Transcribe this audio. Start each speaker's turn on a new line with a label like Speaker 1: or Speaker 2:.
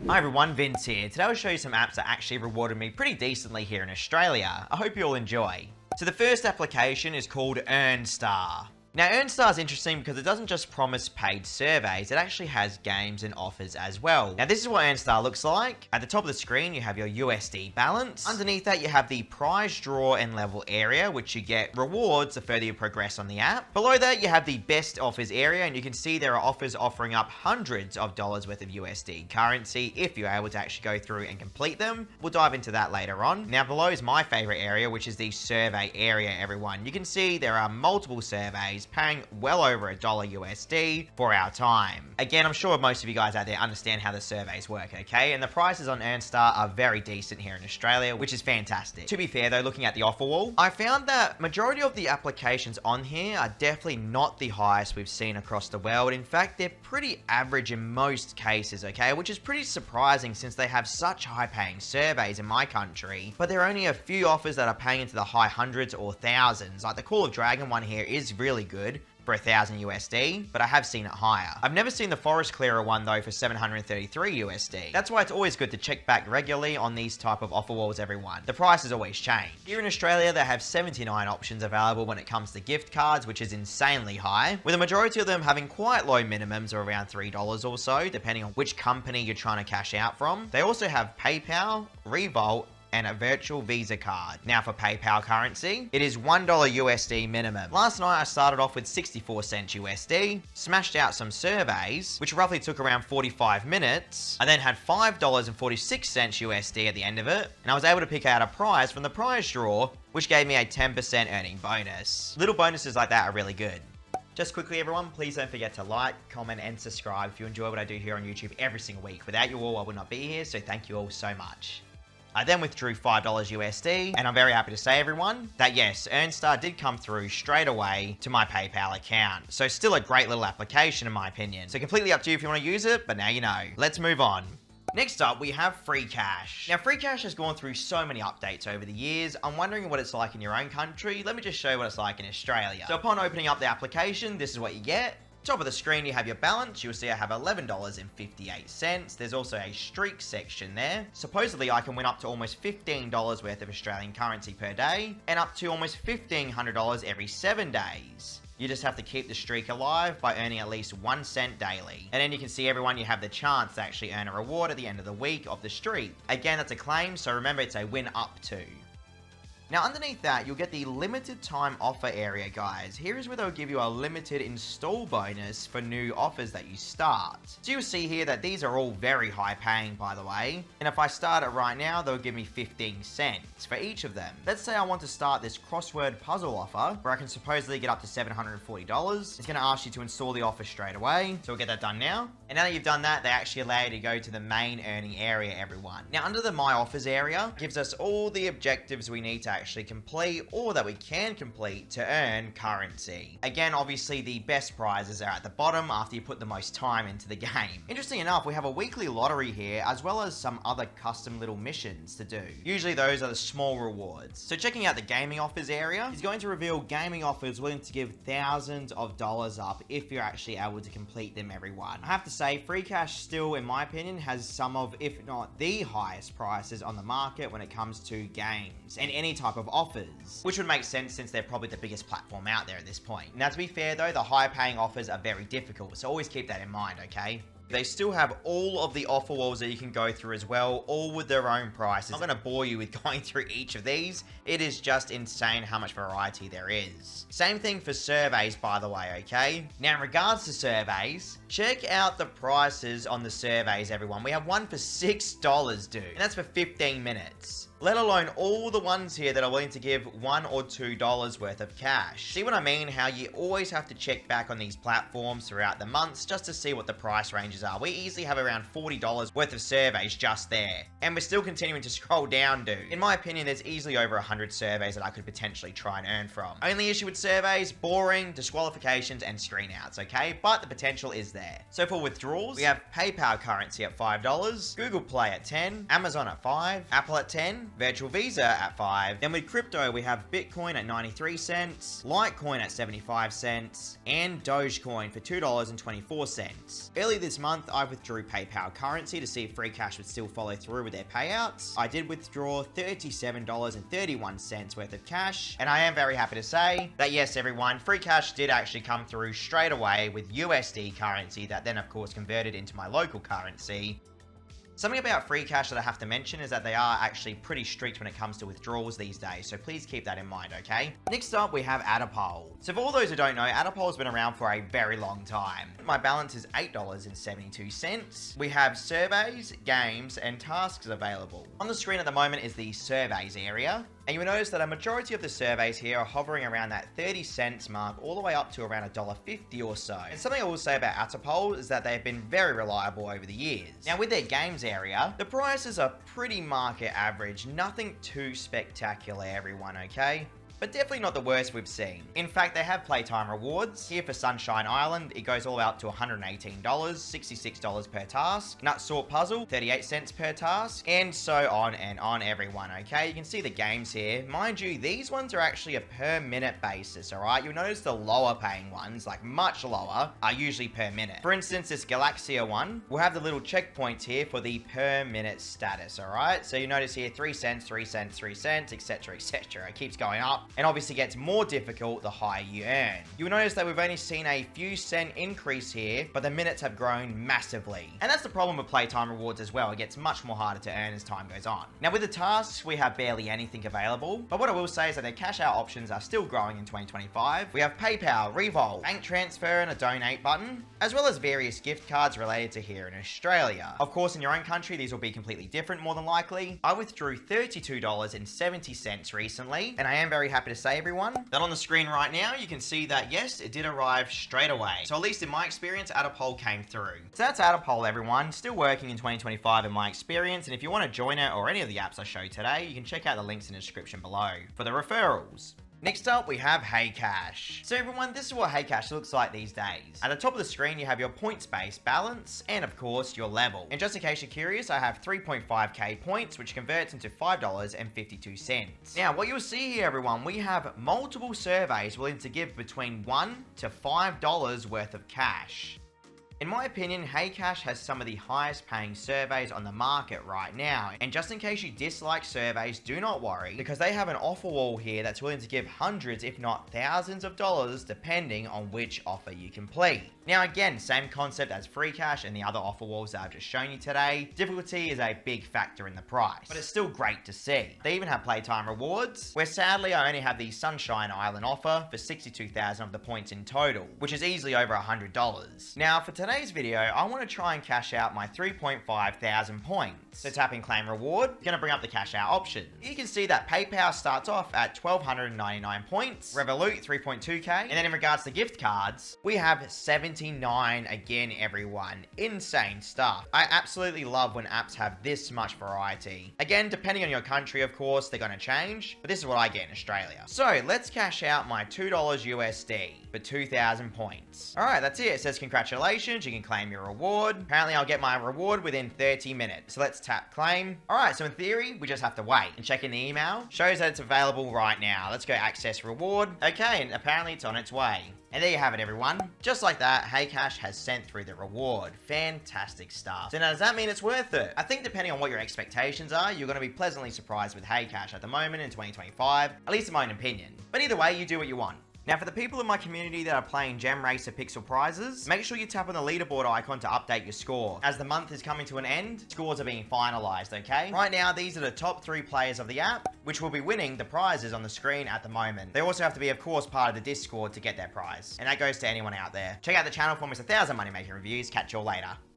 Speaker 1: Hi everyone, Vince here. Today I'll show you some apps that actually rewarded me pretty decently here in Australia. I hope you all enjoy. So the first application is called EarnStar. Now, EarnStar is interesting because it doesn't just promise paid surveys, it actually has games and offers as well. Now, this is what EarnStar looks like. At the top of the screen, you have your USD balance. Underneath that, you have the prize draw and level area, which you get rewards the further you progress on the app. Below that, you have the best offers area, and you can see there are offers offering up hundreds of dollars worth of USD currency if you're able to actually go through and complete them. We'll dive into that later on. Now, below is my favorite area, which is the survey area, everyone. You can see there are multiple surveys paying well over $1 USD for our time. Again, I'm sure most of you guys out there understand how the surveys work, okay? And the prices on EarnStar are very decent here in Australia, which is fantastic. To be fair though, looking at the offer wall, I found that majority of the applications on here are definitely not the highest we've seen across the world. In fact, they're pretty average in most cases, okay? Which is pretty surprising since they have such high paying surveys in my country, but there are only a few offers that are paying into the high hundreds or thousands. Like the Call of Dragon one here is really good for 1,000 USD, but I have seen it higher. I've never seen the Forest Clearer one though for 733 USD. That's why it's always good to check back regularly on these type of offer walls, everyone. The prices always change. Here in Australia, they have 79 options available when it comes to gift cards, which is insanely high, with a majority of them having quite low minimums of around $3 or so, depending on which company you're trying to cash out from. They also have PayPal, Revolt, and a virtual Visa card. Now for PayPal currency, it is $1 USD minimum. Last night I started off with 64 cents USD, smashed out some surveys, which roughly took around 45 minutes. I then had $5.46 USD at the end of it, and I was able to pick out a prize from the prize draw, which gave me a 10% earning bonus. Little bonuses like that are really good. Just quickly, everyone, please don't forget to like, comment, and subscribe if you enjoy what I do here on YouTube every single week. Without you all, I would not be here, so thank you all so much. I then withdrew $5 USD, and I'm very happy to say, everyone, that yes, EarnStar did come through straight away to my PayPal account. So still a great little application in my opinion. So completely up to you if you want to use it, but now you know. Let's move on. Next up, we have Freecash. Now, Freecash has gone through so many updates over the years. I'm wondering what it's like in your own country. Let me just show you what it's like in Australia. So upon opening up the application, this is what you get. Top of the screen, you have your balance. You'll see I have $11.58. There's also a streak section there. Supposedly, I can win up to almost $15 worth of Australian currency per day and up to almost $1,500 every 7 days. You just have to keep the streak alive by earning at least 1 cent daily. And then you can see, everyone, you have the chance to actually earn a reward at the end of the week of the streak. Again, that's a claim, so remember it's a win up to. Now, underneath that, you'll get the limited time offer area, guys. Here is where they'll give you a limited install bonus for new offers that you start. So you'll see here that these are all very high paying, by the way. And if I start it right now, they'll give me 15 cents for each of them. Let's say I want to start this crossword puzzle offer, where I can supposedly get up to $740. It's going to ask you to install the offer straight away. So we'll get that done now. And now that you've done that, they actually allow you to go to the main earning area, everyone. Now, under the My Offers area, it gives us all the objectives we need to actually complete or that we can complete to earn currency. Again, obviously the best prizes are at the bottom after you put the most time into the game. Interesting enough, we have a weekly lottery here as well as some other custom little missions to do. Usually those are the small rewards. So checking out the gaming offers area is going to reveal gaming offers willing to give thousands of dollars up if you're actually able to complete them, everyone. I have to say, Freecash still, in my opinion, has some of, if not the highest prices on the market when it comes to games and any type of offers, which would make sense since they're probably the biggest platform out there at this point. Now, to be fair though, the high paying offers are very difficult, so always keep that in mind, okay? They still have all of the offer walls that you can go through as well, all with their own prices. I'm not going to bore you with going through each of these. It is just insane how much variety there is. Same thing for surveys, by the way, okay? Now, in regards to surveys, check out the prices on the surveys, everyone. We have one for $6, dude, and that's for 15 minutes. Let alone all the ones here that are willing to give $1 or $2 worth of cash. See what I mean? How you always have to check back on these platforms throughout the months just to see what the price ranges are. We easily have around $40 worth of surveys just there. And we're still continuing to scroll down, dude. In my opinion, there's easily over 100 surveys that I could potentially try and earn from. Only issue with surveys, boring, disqualifications, and screen outs, okay? But the potential is there. So for withdrawals, we have PayPal currency at $5, Google Play at 10, Amazon at 5, Apple at 10, Virtual Visa at 5. Then with crypto, we have Bitcoin at 93 cents, Litecoin at 75 cents, and Dogecoin for $2.24. Early this month, month, I withdrew PayPal currency to see if Freecash would still follow through with their payouts. I did withdraw $37.31 worth of cash, and I am very happy to say that yes, everyone, Freecash did actually come through straight away with USD currency that then of course converted into my local currency. Something about Freecash that I have to mention is that they are actually pretty strict when it comes to withdrawals these days, so please keep that in mind, okay? Next up, we have AttaPoll. So for all those who don't know, AttaPoll's been around for a very long time. My balance is $8.72. We have surveys, games, and tasks available. On the screen at the moment is the surveys area, and you will notice that a majority of the surveys here are hovering around that 30 cents mark all the way up to around $1.50 or so. And something I will say about AttaPoll is that they've been very reliable over the years. Now with their games area, the prices are pretty market average, nothing too spectacular, everyone, okay? But definitely not the worst we've seen. In fact, they have playtime rewards. Here for Sunshine Island, it goes all out to $118, $66 per task. Nut Sort Puzzle, 38 cents per task, and so on and on, everyone, okay? You can see the games here. Mind you, these ones are actually a per minute basis, all right? You'll notice the lower paying ones, like much lower, are usually per minute. For instance, this Galaxia one will have the little checkpoints here for the per minute status, all right? So you notice here 3 cents, 3 cents, 3 cents, etc., etc. It keeps going up, and obviously gets more difficult the higher you earn. You'll notice that we've only seen a few cent increase here, but the minutes have grown massively. And that's the problem with playtime rewards as well. It gets much more harder to earn as time goes on. Now with the tasks, we have barely anything available, but what I will say is that their cash out options are still growing in 2025. We have PayPal, Revolt, bank transfer, and a donate button, as well as various gift cards related to here in Australia. Of course, in your own country, these will be completely different more than likely. I withdrew $32.70 recently, and I am very happy to say, everyone, that on the screen right now, you can see that yes, it did arrive straight away. So at least in my experience, AttaPoll came through. So that's AttaPoll, everyone. Still working in 2025 in my experience, and if you want to join it or any of the apps I show today, you can check out the links in the description below for the referrals. Next up, we have HeyCash. So everyone, this is what HeyCash looks like these days. At the top of the screen, you have your points-based balance, and of course, your level. And just in case you're curious, I have 3.5k points, which converts into $5.52. Now, what you'll see here, everyone, we have multiple surveys willing to give between $1 to $5 worth of cash. In my opinion, HeyCash has some of the highest paying surveys on the market right now, and just in case you dislike surveys, do not worry, because they have an offer wall here that's willing to give hundreds if not thousands of dollars depending on which offer you complete. Now again, same concept as Freecash and the other offer walls that I've just shown you today. Difficulty is a big factor in the price, but it's still great to see. They even have playtime rewards, where sadly I only have the Sunshine Island offer for 62,000 of the points in total, which is easily over $100. Now for today's video, I want to try and cash out my 3.5 thousand points. So tap in claim reward, going to bring up the cash out options. You can see that PayPal starts off at 1,299 points, Revolut 3.2k, and then in regards to gift cards, we have 79 again, everyone. Insane stuff. I absolutely love when apps have this much variety. Again, depending on your country, of course, they're going to change, but this is what I get in Australia. So let's cash out my $2 USD for 2,000 points. All right, that's it. It says congratulations. You can claim your reward. Apparently, I'll get my reward within 30 minutes. So let's tap claim. All right, so in theory, we just have to wait and check in the email. Shows that it's available right now. Let's go access reward. Okay, and apparently it's on its way. And there you have it, everyone. Just like that, HeyCash has sent through the reward. Fantastic stuff. So now, does that mean it's worth it? I think depending on what your expectations are, you're going to be pleasantly surprised with HeyCash at the moment in 2025, at least in my own opinion. But either way, you do what you want. Now, for the people in my community that are playing Gem Racer Pixel Prizes, make sure you tap on the leaderboard icon to update your score. As the month is coming to an end, scores are being finalized, okay? Right now, these are the top 3 players of the app, which will be winning the prizes on the screen at the moment. They also have to be, of course, part of the Discord to get their prize. And that goes to anyone out there. Check out the channel for almost 1,000 money-making reviews. Catch you all later.